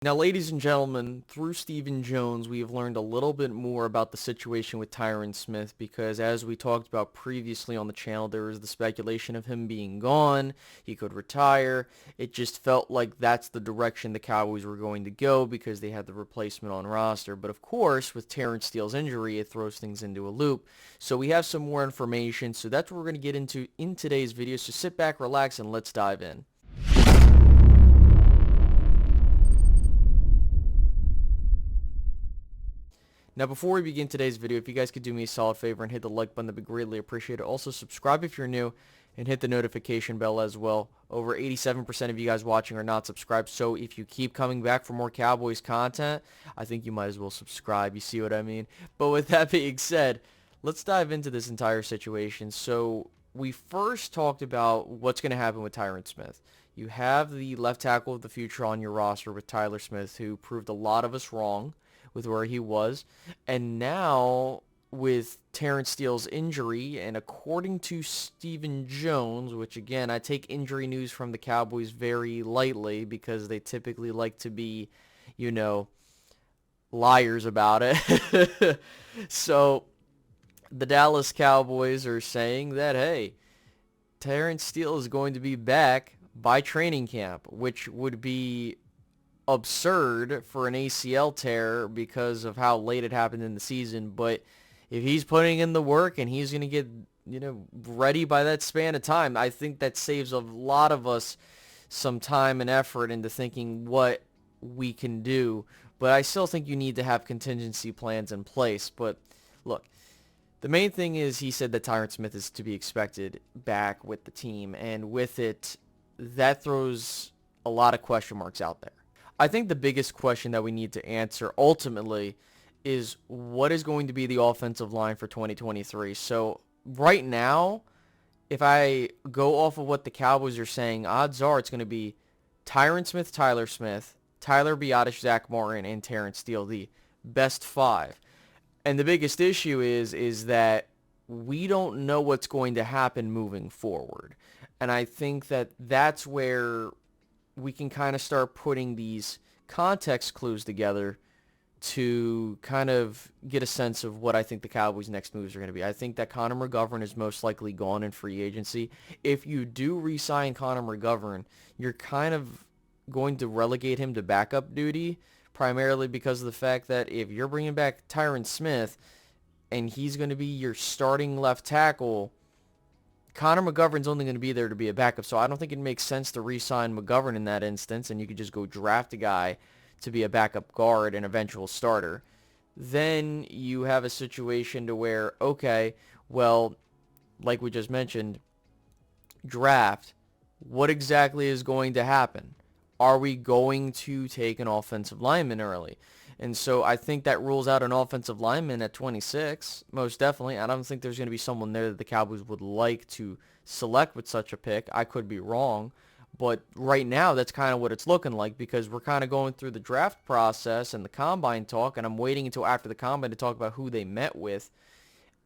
Now, ladies and gentlemen, through Stephen Jones, we have learned a little bit more about the situation with Tyron Smith because as we talked about previously on the channel, there was the speculation of him being gone. He could retire. It just felt like that's the direction the Cowboys were going to go because they had the replacement on roster. But of course, with Terrence Steele's injury, it throws things into a loop. So we have some more information. So that's what we're going to get into in today's video. So sit back, relax, and let's dive in. Now, before we begin today's video, if you guys could do me a solid favor and hit the like button, that'd be greatly appreciated. Also, subscribe if you're new and hit the notification bell as well. Over 87% of you guys watching are not subscribed, so if you keep coming back for more Cowboys content, I think you might as well subscribe. You see what I mean? But with that being said, let's dive into this entire situation. So we first talked about what's going to happen with Tyron Smith. You have the left tackle of the future on your roster with Tyler Smith, who proved a lot of us wrong with where he was. And now with Terrence Steele's injury, and according to Stephen Jones, which again, I take injury news from the Cowboys very lightly because they typically like to be, you know, liars about it. So the Dallas Cowboys are saying that, hey, Terrence Steele is going to be back by training camp, which would be absurd for an ACL tear because of how late it happened in the season. But if he's putting in the work and he's going to get, ready by that span of time, I think that saves a lot of us some time and effort into thinking what we can do. But I still think you need to have contingency plans in place. But look, the main thing is he said that Tyron Smith is to be expected back with the team. And with it, that throws a lot of question marks out there. I think the biggest question that we need to answer ultimately is what is going to be the offensive line for 2023. So right now, if I go off of what the Cowboys are saying, odds are it's going to be Tyron Smith, Tyler Smith, Tyler Biadasz, Zach Martin, and Terrence Steele, the best five. And the biggest issue is that we don't know what's going to happen moving forward. And I think that that's where we can kind of start putting these context clues together to kind of get a sense of what I think the Cowboys' next moves are going to be. I think that Connor McGovern is most likely gone in free agency. If you do re-sign Connor McGovern, you're kind of going to relegate him to backup duty, primarily because of the fact that if you're bringing back Tyron Smith and he's going to be your starting left tackle, Connor McGovern's only going to be there to be a backup, so I don't think it makes sense to re-sign McGovern in that instance, and you could just go draft a guy to be a backup guard and eventual starter. Then you have a situation to where, okay, well, like we just mentioned, draft, what exactly is going to happen? Are we going to take an offensive lineman early? And so I think that rules out an offensive lineman at 26, most definitely. I don't think there's going to be someone there that the Cowboys would like to select with such a pick. I could be wrong. But right now, that's kind of what it's looking like because we're kind of going through the draft process and the combine talk, and I'm waiting until after the combine to talk about who they met with.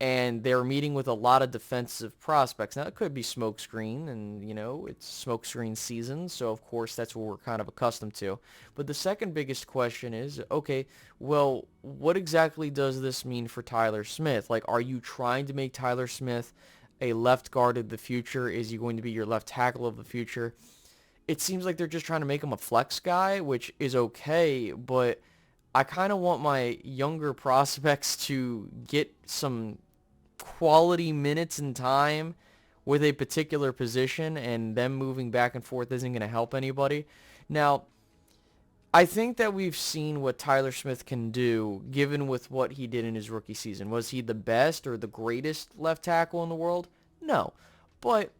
And they're meeting with a lot of defensive prospects. Now, it could be smokescreen, and, it's smokescreen season, so of course that's what we're kind of accustomed to. But the second biggest question is, okay, well, what exactly does this mean for Tyler Smith? Like, are you trying to make Tyler Smith a left guard of the future? Is he going to be your left tackle of the future? It seems like they're just trying to make him a flex guy, which is okay, but I kind of want my younger prospects to get some quality minutes and time with a particular position, and them moving back and forth isn't going to help anybody. Now, I think that we've seen what Tyler Smith can do given with what he did in his rookie season. Was he the best or the greatest left tackle in the world? No. But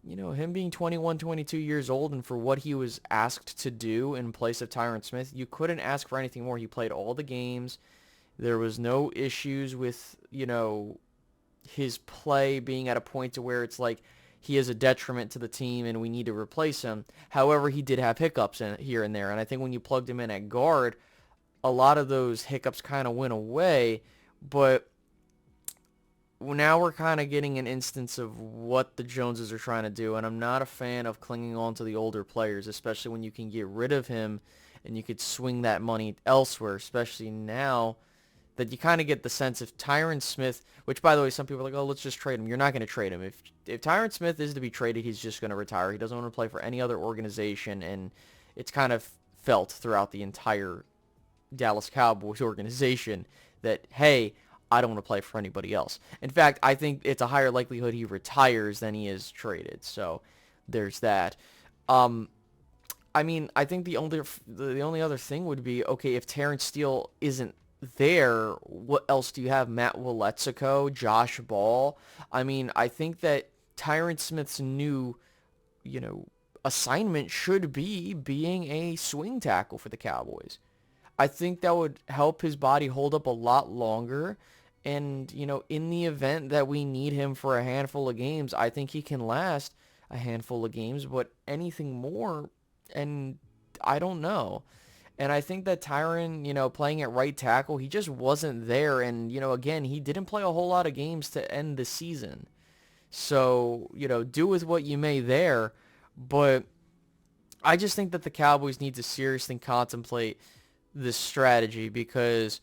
him being 21, 22 years old, and for what he was asked to do in place of Tyron Smith, you couldn't ask for anything more. He played all the games. There was no issues with, his play being at a point to where it's like he is a detriment to the team and we need to replace him. However, he did have hiccups here and there, and I think when you plugged him in at guard, a lot of those hiccups kind of went away, but now we're kind of getting an instance of what the Joneses are trying to do, and I'm not a fan of clinging on to the older players, especially when you can get rid of him and you could swing that money elsewhere, especially now that you kind of get the sense if Tyron Smith, which by the way, some people are like, oh, let's just trade him. You're not going to trade him. If Tyron Smith is to be traded, he's just going to retire. He doesn't want to play for any other organization, and it's kind of felt throughout the entire Dallas Cowboys organization that, hey, I don't want to play for anybody else. In fact, I think it's a higher likelihood he retires than he is traded. So there's that. I mean, I think the only other thing would be, okay, if Terrence Steele isn't there, what else do you have? Matt Waletzko, Josh Ball. I mean, I think that Tyron Smith's new, assignment should be being a swing tackle for the Cowboys. I think that would help his body hold up a lot longer. And, in the event that we need him for a handful of games, I think he can last a handful of games, but anything more, and I don't know. And I think that Tyron, playing at right tackle, he just wasn't there. And, again, he didn't play a whole lot of games to end the season. So, do with what you may there. But I just think that the Cowboys need to seriously contemplate this strategy, because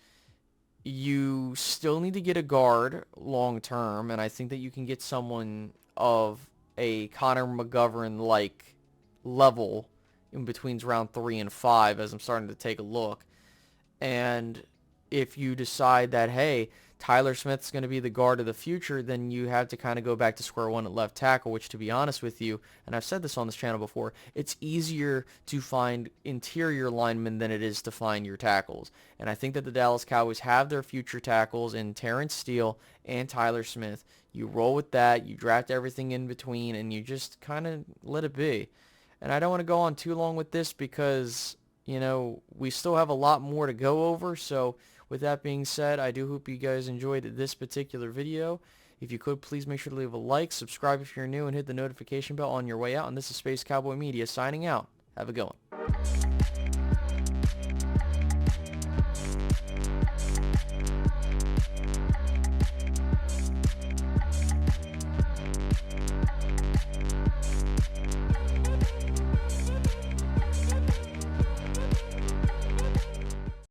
you still need to get a guard long term. And I think that you can get someone of a Connor McGovern-like level in between round 3 and 5, as I'm starting to take a look. And if you decide that, hey, Tyler Smith's going to be the guard of the future, then you have to kind of go back to square one at left tackle, which, to be honest with you, and I've said this on this channel before, it's easier to find interior linemen than it is to find your tackles. And I think that the Dallas Cowboys have their future tackles in Terrence Steele and Tyler Smith. You roll with that, you draft everything in between, and you just kind of let it be. And I don't want to go on too long with this because, we still have a lot more to go over. So with that being said, I do hope you guys enjoyed this particular video. If you could, please make sure to leave a like, subscribe if you're new, and hit the notification bell on your way out. And this is Space Cowboy Media signing out. Have a good one.